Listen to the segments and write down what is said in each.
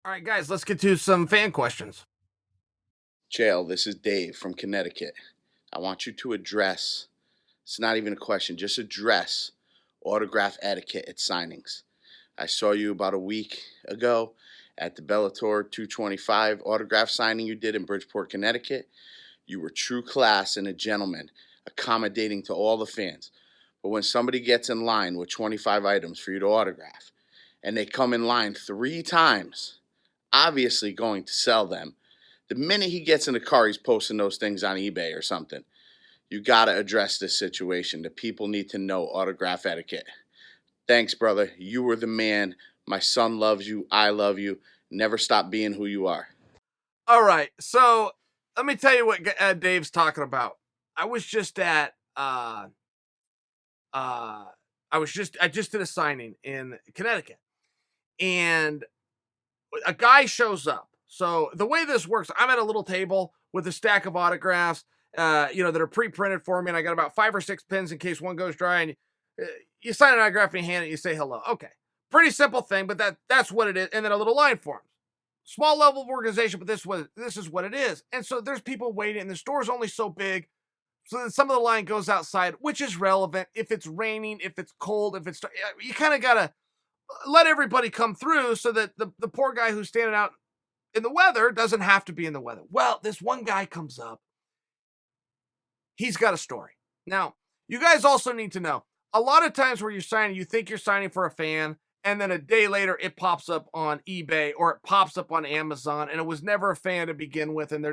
All right, guys, let's get to some fan questions. Chael, this is Dave from Connecticut. I want you to address, it's not even a question, just address autograph etiquette at signings. I saw you about a week ago at the Bellator 225 autograph signing you did in Bridgeport, Connecticut. You were true class and a gentleman, accommodating to all the fans. But when somebody gets in line with 25 items for you to autograph, and they come in line 3 times, obviously going to sell them, the minute he gets in the car, he's posting those things on eBay or something. You got to address this situation. The people need to know autograph etiquette. Thanks, brother. You were the man. My son loves you. I love you. Never stop being who you are. All right, so let me tell you what Dave's talking about. I was just at I just did a signing in Connecticut, and a guy shows up. So the way this works, I'm at a little table with a stack of autographs, that are pre-printed for me, and I got about 5 or 6 pins in case one goes dry. And you sign an autograph and you hand it, you say hello. Okay, pretty simple thing, but that's what it is. And then a little line form. Small level of organization, but this is what it is. And so there's people waiting, and the store's only so big. So then some of the line goes outside, which is relevant. If it's raining, if it's cold, you kind of gotta let everybody come through so that the poor guy who's standing out in the weather doesn't have to be in the weather. Well, this one guy comes up. He's got a story. Now, you guys also need to know, a lot of times where you're signing, you think you're signing for a fan, and then a day later it pops up on eBay or it pops up on Amazon, and it was never a fan to begin with. And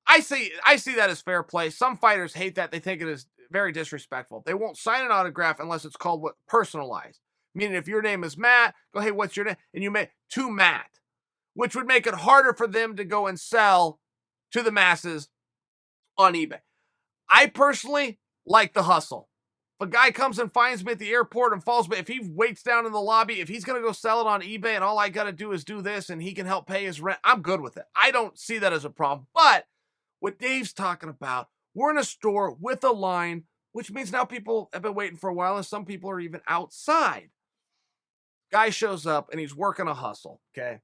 I see that as fair play. Some fighters hate that. They think it is very disrespectful. They won't sign an autograph unless it's called personalized. Meaning if your name is Matt, go, hey, what's your name? And you make to Matt, which would make it harder for them to go and sell to the masses on eBay. I personally like the hustle. If a guy comes and finds me at the airport and follows me, if he waits down in the lobby, if he's going to go sell it on eBay and all I got to do is do this and he can help pay his rent, I'm good with it. I don't see that as a problem. But what Dave's talking about, we're in a store with a line, which means now people have been waiting for a while and some people are even outside. Guy shows up and he's working a hustle, okay?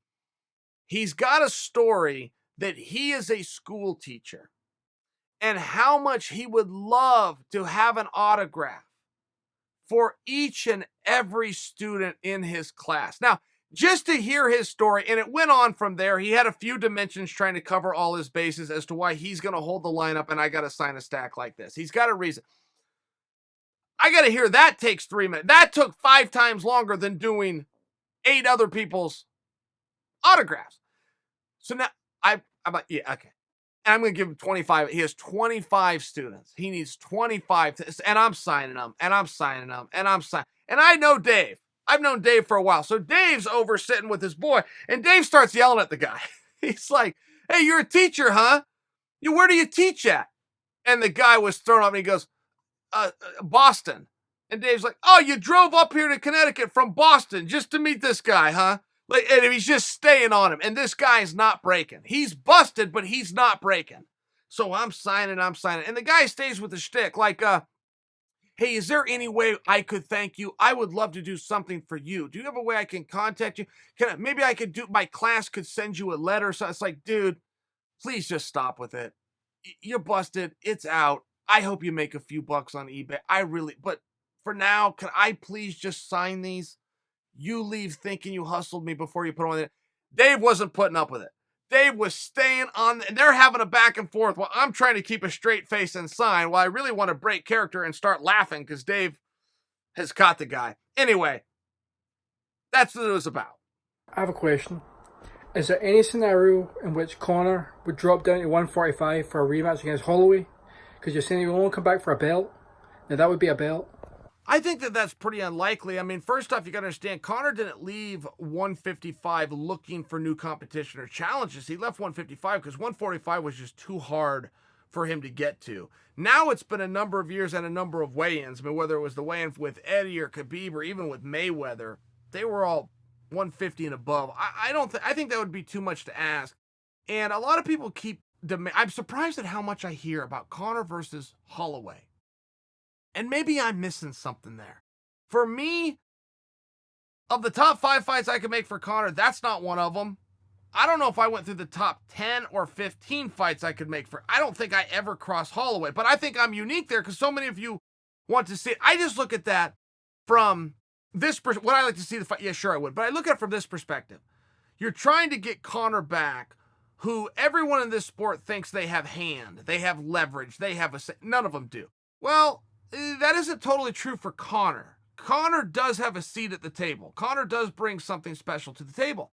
He's got a story that he is a school teacher and how much he would love to have an autograph for each and every student in his class. Now, just to hear his story, and it went on from there, he had a few dimensions trying to cover all his bases as to why he's going to hold the lineup and I got to sign a stack like this. He's got a reason. I got to hear that takes 3 minutes. That took 5 times longer than doing 8 other people's autographs. So now I'm like, yeah, okay. And I'm going to give him 25. He has 25 students. He needs 25. And I'm signing them. And I'm signing them. And I'm signing. And I know Dave. I've known Dave for a while. So Dave's over sitting with his boy. And Dave starts yelling at the guy. He's like, hey, you're a teacher, huh? Where do you teach at? And the guy was thrown up and he goes, Boston. And Dave's like, oh, you drove up here to Connecticut from Boston just to meet this guy, huh? Like, and he's just staying on him. And this guy's not breaking. He's busted, but he's not breaking. So I'm signing. And the guy stays with the shtick like, hey, is there any way I could thank you? I would love to do something for you. Do you have a way I can contact you? Maybe I could my class could send you a letter. So it's like, dude, please just stop with it. You're busted. It's out. I hope you make a few bucks on eBay. But for now, can I please just sign these? You leave thinking you hustled me before you put on it. Dave wasn't putting up with it. Dave was staying on, and they're having a back and forth while I'm trying to keep a straight face and sign while I really want to break character and start laughing because Dave has caught the guy. Anyway, that's what it was about. I have a question. Is there any scenario in which Conor would drop down to 145 for a rematch against Holloway? Because you're saying he will only come back for a belt. Now that would be a belt. I think that's pretty unlikely. I mean, first off, you got to understand, Conor didn't leave 155 looking for new competition or challenges. He left 155 because 145 was just too hard for him to get to. Now it's been a number of years and a number of weigh-ins. I mean, whether it was the weigh-in with Eddie or Khabib or even with Mayweather, they were all 150 and above. I think that would be too much to ask. And a lot of people I'm surprised at how much I hear about Conor versus Holloway. And maybe I'm missing something there. For me, of the top 5 fights I could make for Conor, that's not one of them. I don't know if I went through the top 10 or 15 fights I could make for. I don't think I ever crossed Holloway, but I think I'm unique there because so many of you want to see it. I just look at that from this would I like to see the fight? Yeah, sure I would, but I look at it from this perspective. You're trying to get Conor back, who everyone in this sport thinks they have hand, they have leverage, they have none of them do. Well, that isn't totally true for Conor. Conor does have a seat at the table. Conor does bring something special to the table.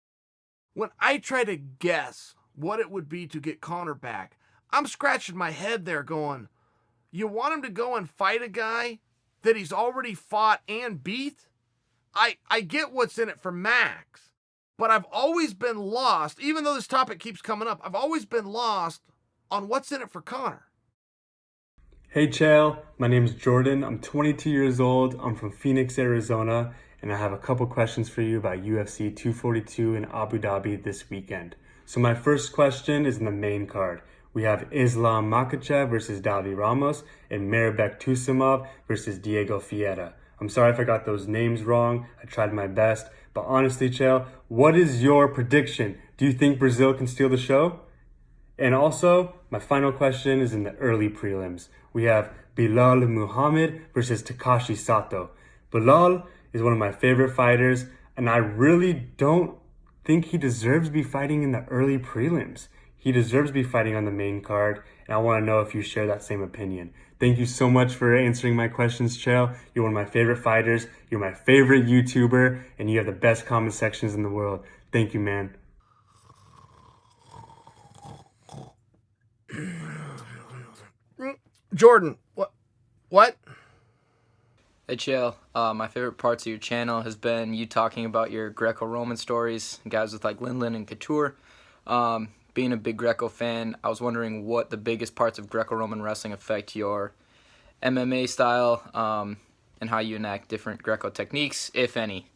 When I try to guess what it would be to get Conor back, I'm scratching my head there going, you want him to go and fight a guy that he's already fought and beat? I get what's in it for Max, but I've always been lost, even though this topic keeps coming up, I've always been lost on what's in it for Conor. Hey Chael, my name is Jordan. I'm 22 years old. I'm from Phoenix, Arizona, and I have a couple questions for you about UFC 242 in Abu Dhabi this weekend. So my first question is in the main card. We have Islam Makhachev versus Davi Ramos and Mairbek Tusimov versus Diego Fiera. I'm sorry if I got those names wrong. I tried my best. But honestly, Chael, what is your prediction? Do you think Brazil can steal the show? And also, my final question is in the early prelims. We have Bilal Muhammad versus Takashi Sato. Bilal is one of my favorite fighters, and I really don't think he deserves to be fighting in the early prelims. He deserves to be fighting on the main card, and I want to know if you share that same opinion. Thank you so much for answering my questions, Chael. You're one of my favorite fighters, you're my favorite YouTuber, and you have the best comment sections in the world. Thank you, man. Jordan, what? Hey Chael, my favorite parts of your channel has been you talking about your Greco-Roman stories, guys with like Lindland and Couture. Being a big Greco fan, I was wondering what the biggest parts of Greco-Roman wrestling affect your MMA style, and how you enact different Greco techniques, if any.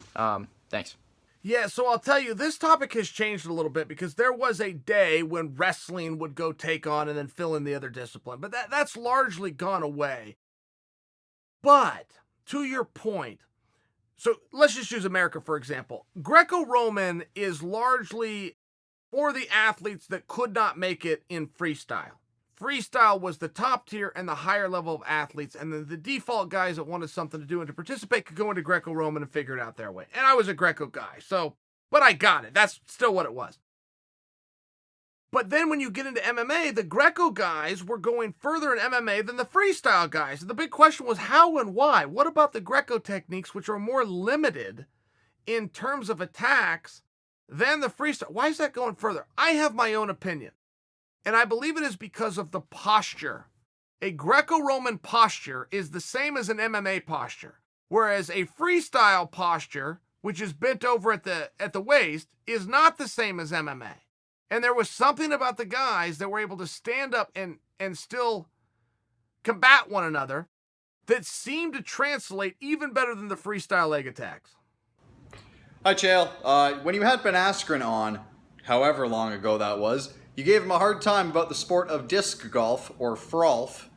Thanks. Yeah, so I'll tell you, this topic has changed a little bit because there was a day when wrestling would go take on and then fill in the other discipline, but that's largely gone away. But to your point, so let's just use America for example. Greco-Roman is largely for the athletes that could not make it in freestyle. Freestyle was the top tier and the higher level of athletes, and then the default guys that wanted something to do and to participate could go into Greco-Roman and figure it out their way. And I was a Greco guy, but I got it. That's still what it was. But then when you get into MMA, the Greco guys were going further in MMA than the freestyle guys. And the big question was how and why? What about the Greco techniques, which are more limited in terms of attacks than the freestyle? Why is that going further? I have my own opinion. And I believe it is because of the posture. A Greco-Roman posture is the same as an MMA posture, whereas a freestyle posture, which is bent over at the waist, is not the same as MMA. And there was something about the guys that were able to stand up and still combat one another that seemed to translate even better than the freestyle leg attacks. Hi, Chael. When you had Ben Askren on, however long ago that was, you gave him a hard time about the sport of disc golf, or falf,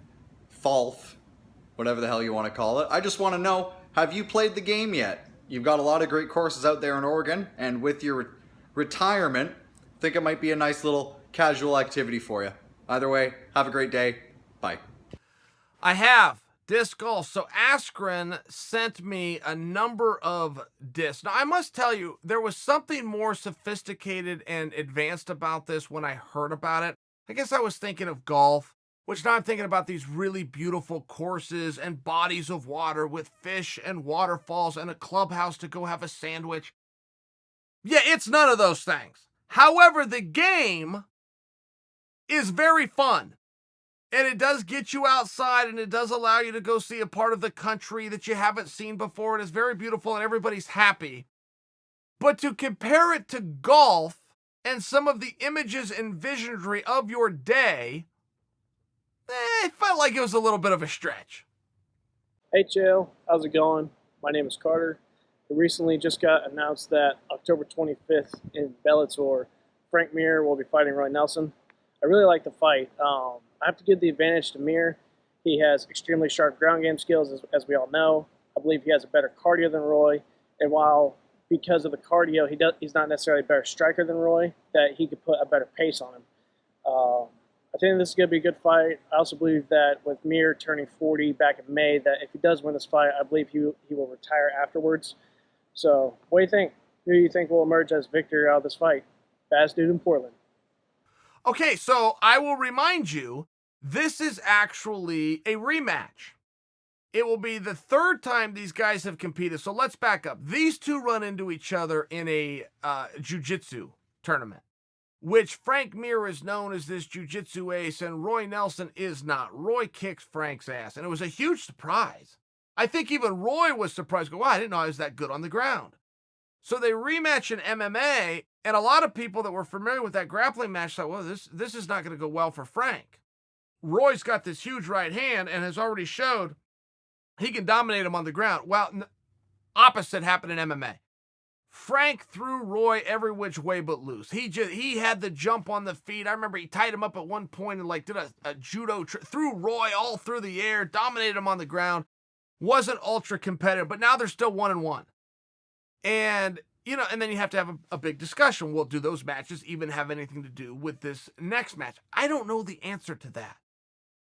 whatever the hell you want to call it. I just want to know, have you played the game yet? You've got a lot of great courses out there in Oregon, and with your retirement, I think it might be a nice little casual activity for you. Either way, have a great day. Bye. I have disc golf. So Askren sent me a number of discs. Now, I must tell you, there was something more sophisticated and advanced about this when I heard about it. I guess I was thinking of golf, which now I'm thinking about these really beautiful courses and bodies of water with fish and waterfalls and a clubhouse to go have a sandwich. Yeah, it's none of those things. However, the game is very fun. And it does get you outside, and it does allow you to go see a part of the country that you haven't seen before. It is very beautiful, and everybody's happy. But to compare it to golf and some of the images and visionary of your day, it felt like it was a little bit of a stretch. Hey Chael, how's it going? My name is Carter. It recently just got announced that October 25th in Bellator, Frank Mir will be fighting Roy Nelson. I really like the fight. I have to give the advantage to Mir. He has extremely sharp ground game skills, as we all know. I believe he has a better cardio than Roy. And while because of the cardio, he's not necessarily a better striker than Roy, that he could put a better pace on him. I think this is going to be a good fight. I also believe that with Mir turning 40 back in May, that if he does win this fight, I believe he will retire afterwards. So what do you think? Who do you think will emerge as victor out of this fight? Bass Dude in Portland. Okay, so I will remind you, this is actually a rematch. It will be the third time these guys have competed. So let's back up. These two run into each other in a jiu-jitsu tournament, which Frank Mir is known as this jiu-jitsu ace, and Roy Nelson is not. Roy kicks Frank's ass, and it was a huge surprise. I think even Roy was surprised. Wow, I didn't know I was that good on the ground. So they rematch in MMA, and a lot of people that were familiar with that grappling match thought, well, this is not going to go well for Frank. Roy's got this huge right hand and has already showed he can dominate him on the ground. Well, opposite happened in MMA. Frank threw Roy every which way but loose. He had the jump on the feet. I remember he tied him up at one point and like did a judo threw Roy all through the air, dominated him on the ground. Wasn't ultra competitive, but now they're still 1-1. And and then you have to have a big discussion. Well, do those matches even have anything to do with this next match? I don't know the answer to that.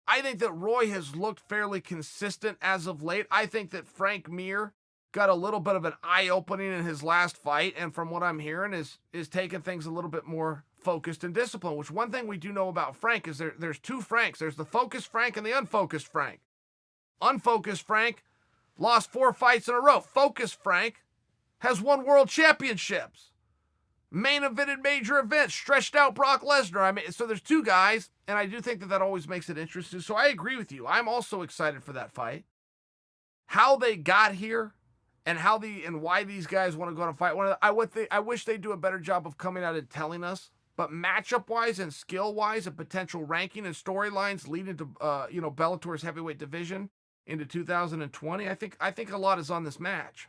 I think that Roy has looked fairly consistent as of late. I think that Frank Mir got a little bit of an eye-opening in his last fight, and from what I'm hearing is taking things a little bit more focused and disciplined, which one thing we do know about Frank is there's two Franks. There's the focused Frank and the unfocused Frank. Unfocused Frank lost 4 fights in a row. Focused Frank has won world championships, main evented major events, stretched out Brock Lesnar. I mean, so there's two guys, and I do think that always makes it interesting. So I agree with you. I'm also excited for that fight. How they got here and why these guys want to go on a fight. I wish they'd do a better job of coming out and telling us. But matchup-wise and skill-wise and potential ranking and storylines leading to Bellator's heavyweight division into 2020, I think a lot is on this match.